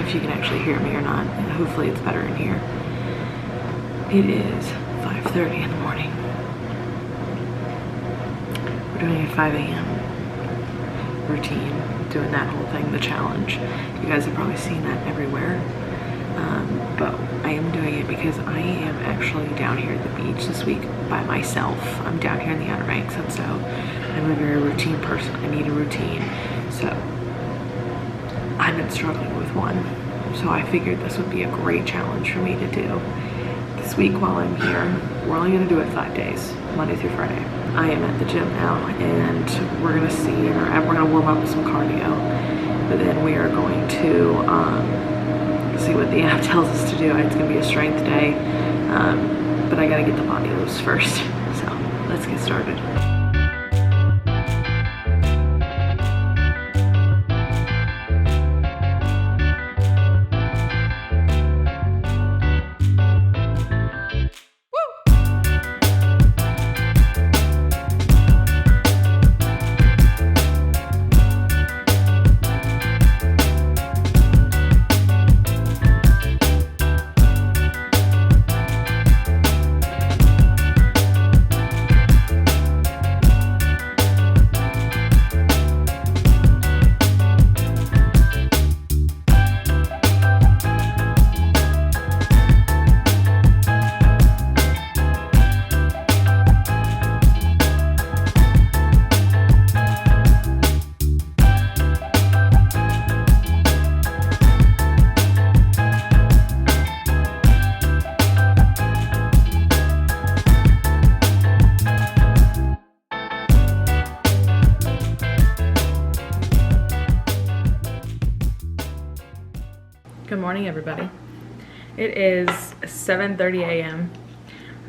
if you can actually hear me or not. Hopefully it's better in here. It is 5:30 in the morning. We're doing a 5 a.m. routine, doing that whole thing, the challenge. You guys have probably seen that everywhere. But I am doing it because I am actually down here at the beach this week by myself. I'm down here in the Outer Banks, and so I'm a very routine person. I need a routine. So I've been struggling with one. So I figured this would be a great challenge for me to do. This week while I'm here, we're only gonna do it 5 days, Monday through Friday. I am at the gym now, and we're gonna see, we're gonna warm up with some cardio, but then we are going to see what the app tells us to do. It's gonna be a strength day, but I gotta get the body loose first. So let's get started. Good morning, everybody. It is 7:30 a.m.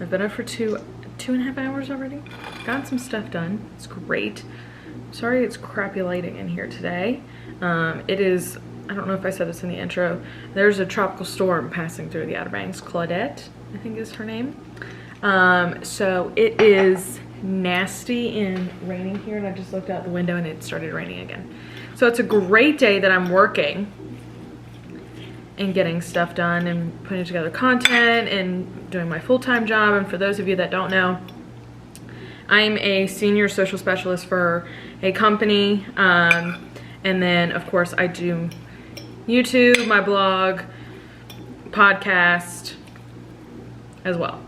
I've been up for two and a half hours already. Gotten some stuff done. It's great. Sorry it's crappy lighting in here today. It is, I don't know if I said this in the intro, there's a tropical storm passing through the Outer Banks. Claudette, I think is her name. So it is nasty and raining here, and I just looked out the window and it started raining again. So it's a great day that I'm working and getting stuff done and putting together content and doing my full-time job. And for those of you that don't know, I'm a senior social specialist for a company. And then of course I do YouTube, my blog, podcast as well.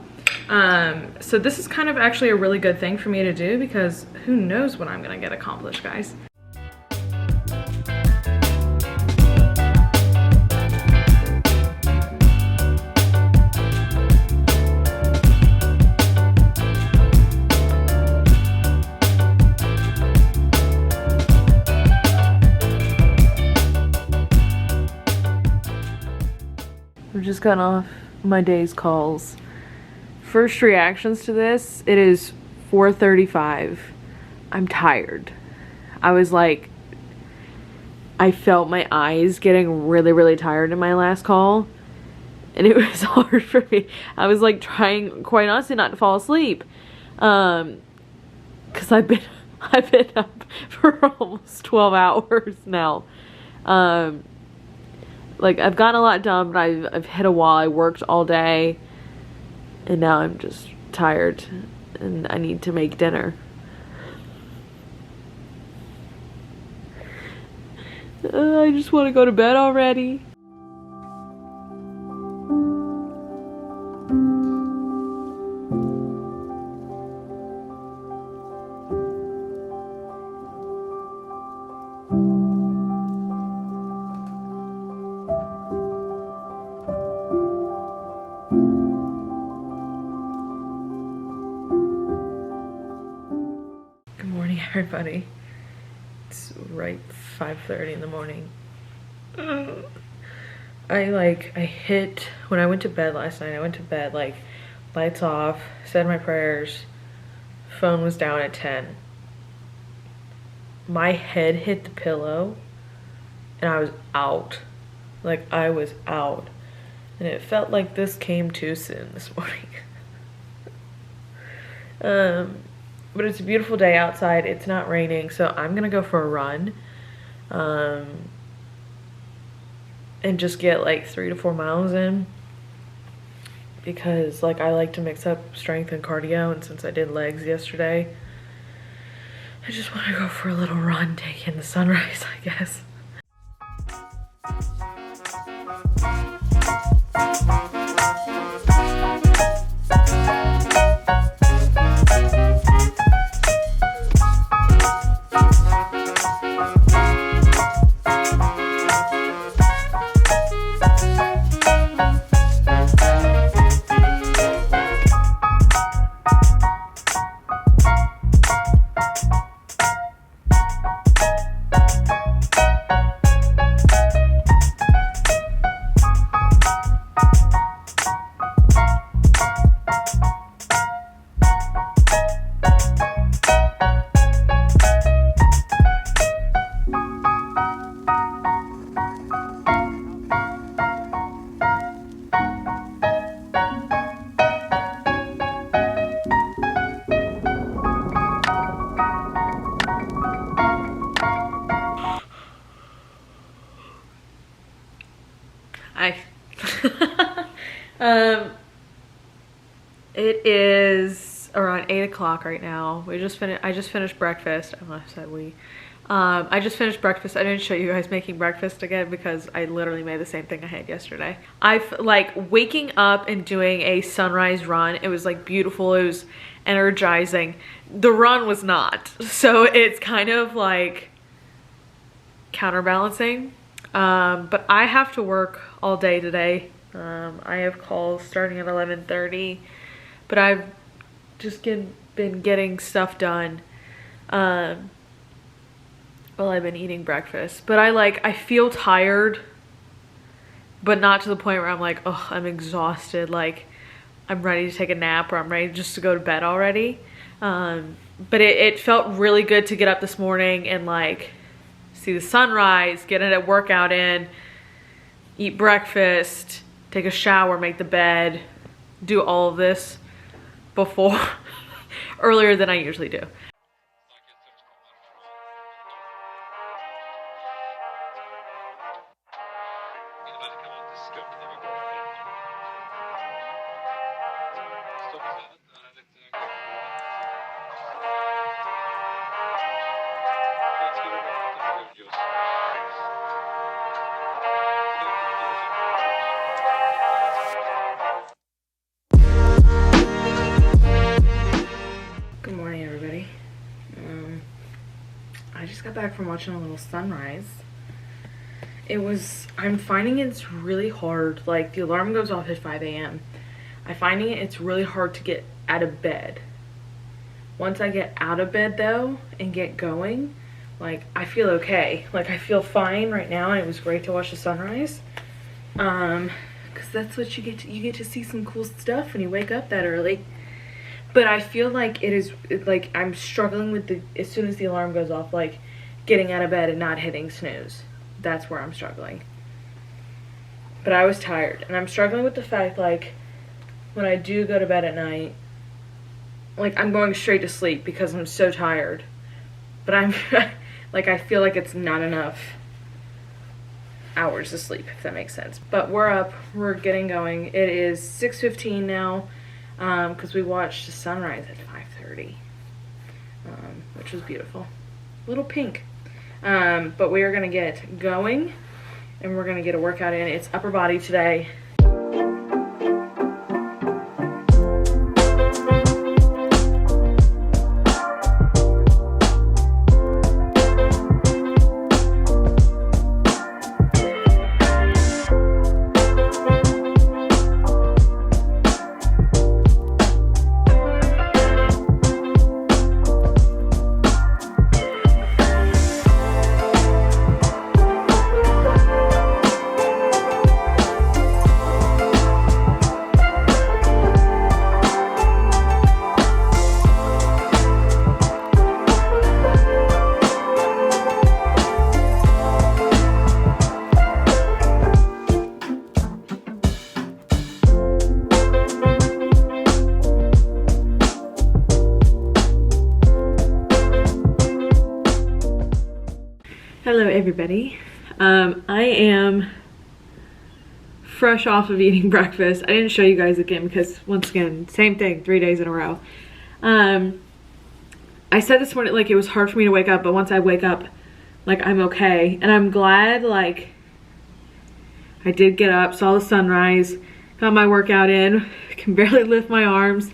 So this is kind of actually a really good thing for me to do, because who knows what I'm gonna get accomplished, guys. I've just gotten off my day's calls. First reactions to this, it is 4:35. I'm tired. I was like, I felt my eyes getting really, really tired in my last call. And it was hard for me. I was like trying, quite honestly, not to fall asleep. Cause I've been up for almost 12 hours now. Like, I've gotten a lot done, but I've hit a wall. I worked all day, and now I'm just tired, and I need to make dinner. I just want to go to bed already. Everybody, it's right 5:30 in the morning. When I went to bed last night, I went to bed like lights off, said my prayers, phone was down at 10. My head hit the pillow and I was out. Like, I was out. And it felt like this came too soon this morning. But it's a beautiful day outside. It's not raining, so I'm gonna go for a run. and just get like 3 to 4 miles in, because like I like to mix up strength and cardio, and since I did legs yesterday, I just want to go for a little run, take in the sunrise, I guess. It is around 8 o'clock right now. I just finished breakfast. I said we. I just finished breakfast. I didn't show you guys making breakfast again because I literally made the same thing I had yesterday. I've like waking up and doing a sunrise run. It was like beautiful. It was energizing. The run was not. So it's kind of like counterbalancing. But I have to work all day today. I have calls starting at 11:30, but I've just been getting stuff done while I've been eating breakfast. But I feel tired, but not to the point where I'm like, oh, I'm exhausted, like I'm ready to take a nap, or I'm ready just to go to bed already. But it felt really good to get up this morning and like see the sunrise, get a workout in, eat breakfast, take a shower, make the bed, do all of this before earlier than I usually do. Good morning, everybody. I just got back from watching a little sunrise. I'm finding it's really hard, like the alarm goes off at 5 a.m. I'm finding it's really hard to get out of bed. Once I get out of bed though and get going, like I feel okay. Like I feel fine right now, and it was great to watch the sunrise. Because that's what you get to see some cool stuff when you wake up that early. But I feel like like I'm struggling with as soon as the alarm goes off, like getting out of bed and not hitting snooze. That's where I'm struggling. But I was tired, and I'm struggling with the fact like when I do go to bed at night, like I'm going straight to sleep because I'm so tired. But I'm like I feel like it's not enough hours of sleep, if that makes sense. But we're up, we're getting going. It is 6:15 now. Because we watched the sunrise at 5:30, which was beautiful. A little pink. But we are going to get going, and we're going to get a workout in. It's upper body today. Hello everybody. I am fresh off of eating breakfast. I didn't show you guys again because once again, same thing, 3 days in a row. I said this morning, like, it was hard for me to wake up, but once I wake up, like, I'm okay. And I'm glad, like, I did get up, saw the sunrise, got my workout in, can barely lift my arms,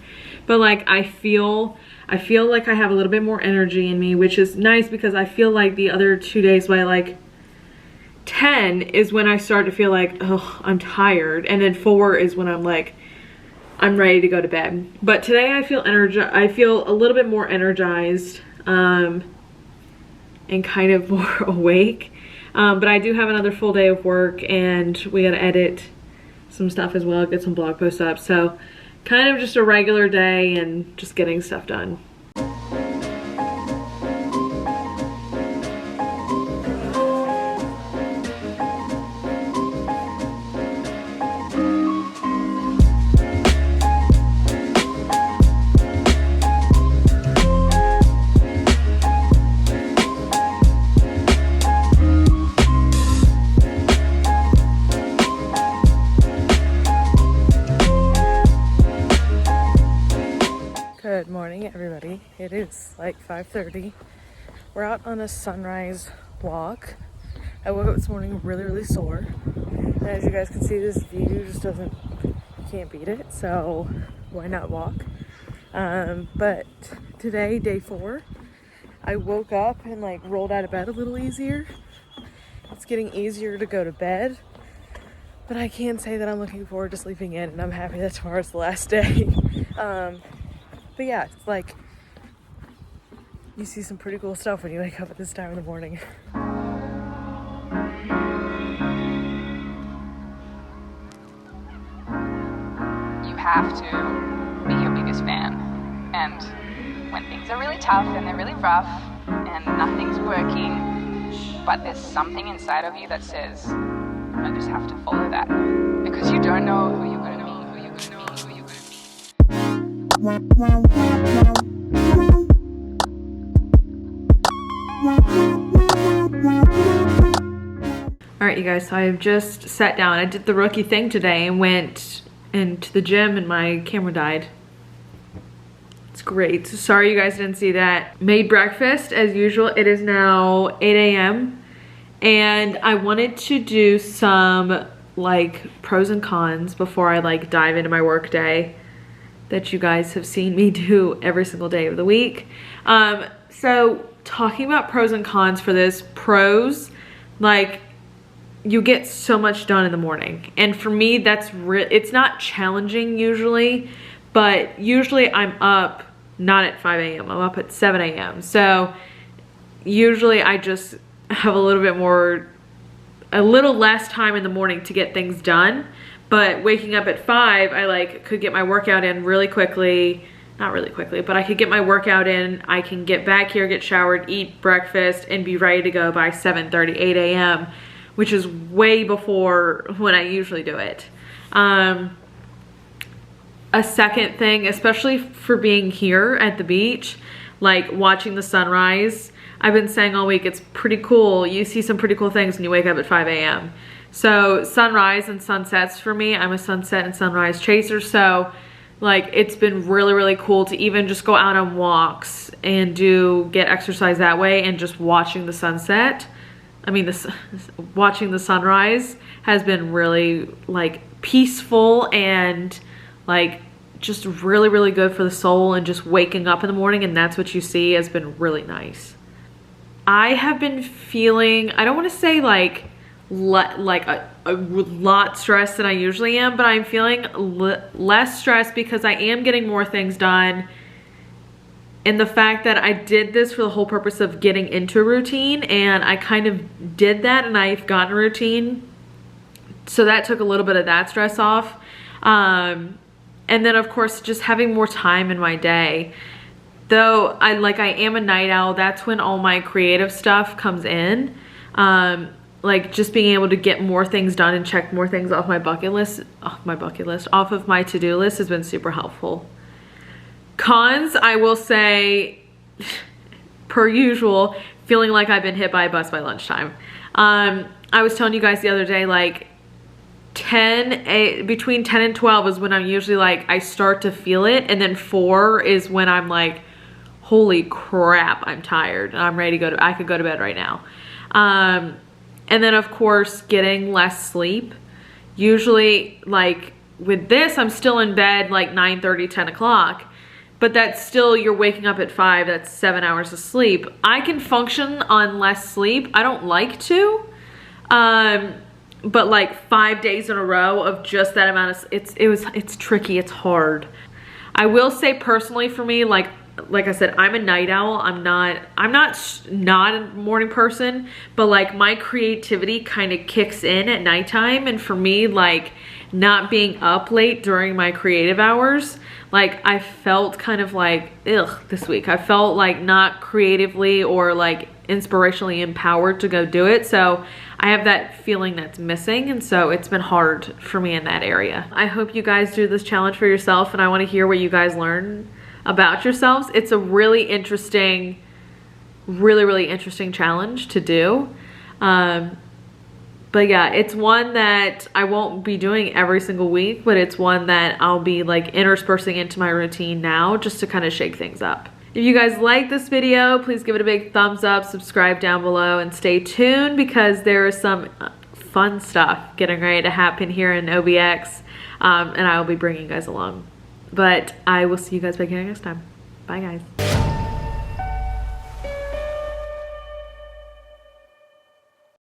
but like, I feel like I have a little bit more energy in me, which is nice because I feel like the other 2 days by like 10 is when I start to feel like, oh, I'm tired. And then 4 is when I'm like, I'm ready to go to bed. But today I feel I feel a little bit more energized and kind of more awake. But I do have another full day of work and we gotta edit some stuff as well, get some blog posts up. So kind of just a regular day and just getting stuff done. Good morning, everybody. It is like 5:30. We're out on a sunrise walk. I woke up this morning really sore. And as you guys can see, this view just doesn't, you can't beat it. So why not walk? But today, day 4, I woke up and like rolled out of bed a little easier. It's getting easier to go to bed. But I can say that I'm looking forward to sleeping in and I'm happy that tomorrow's the last day. But yeah, it's like, you see some pretty cool stuff when you wake up at this time in the morning. You have to be your biggest fan. And when things are really tough and they're really rough and nothing's working, but there's something inside of you that says, I just have to follow that. Because you don't know who you're going to meet. Alright, you guys, so I've just sat down. I did the rookie thing today and went into the gym and my camera died. It's great. So sorry you guys didn't see that. Made breakfast as usual. It is now 8 a.m. and I wanted to do some like pros and cons before I like dive into my work day that you guys have seen me do every single day of the week. So talking about pros and cons for this, pros, like, you get so much done in the morning. And for me, that's it's not challenging usually, but usually I'm up not at 5 a.m. I'm up at 7 a.m. So usually I just have a little less time in the morning to get things done. But waking up at 5, I like could get my workout in really quickly. Not really quickly, but I could get my workout in. I can get back here, get showered, eat breakfast, and be ready to go by 7:30, 8 a.m., which is way before when I usually do it. A second thing, especially for being here at the beach, like watching the sunrise, I've been saying all week, it's pretty cool. You see some pretty cool things when you wake up at 5 a.m. So sunrise and sunsets for me, I'm a sunset and sunrise chaser. So like it's been really cool to even just go out on walks and get exercise that way, and just watching the sunset. I mean, watching the sunrise has been really like peaceful and like just really good for the soul, and just waking up in the morning and that's what you see has been really nice. I have been feeling, I don't want to say like a lot stressed than I usually am, but I'm feeling less stressed because I am getting more things done. And the fact that I did this for the whole purpose of getting into a routine, and I kind of did that and I've gotten a routine. So that took a little bit of that stress off. And then of course, just having more time in my day. Though I am a night owl, that's when all my creative stuff comes in. Like just being able to get more things done and check more things off my bucket list, off of my to-do list has been super helpful. Cons, I will say, per usual, feeling like I've been hit by a bus by lunchtime. I was telling you guys the other day, like, between 10 and 12 is when I'm usually like, I start to feel it. And then 4 is when I'm like, holy crap, I'm tired and I'm ready to I could go to bed right now. And then of course, getting less sleep. Usually like with this, I'm still in bed like 9:30, 10 o'clock, but that's still, you're waking up at 5, that's 7 hours of sleep. I can function on less sleep. I don't like to, but like 5 days in a row of just that amount of, it's tricky, it's hard. I will say personally for me, like I said, I'm a night owl. I'm not a morning person, but like my creativity kind of kicks in at nighttime. And for me, like not being up late during my creative hours, like I felt kind of like, ugh, this week. I felt like not creatively or like inspirationally empowered to go do it. So I have that feeling that's missing. And so it's been hard for me in that area. I hope you guys do this challenge for yourself, and I want to hear what you guys learn about yourselves. It's a really interesting challenge to do. But yeah, it's one that I won't be doing every single week, but it's one that I'll be like interspersing into my routine now just to kind of shake things up. If you guys like this video, please give it a big thumbs up, subscribe down below, and stay tuned because there is some fun stuff getting ready to happen here in OBX, and I will be bringing you guys along. But I will see you guys back here next time. Bye guys.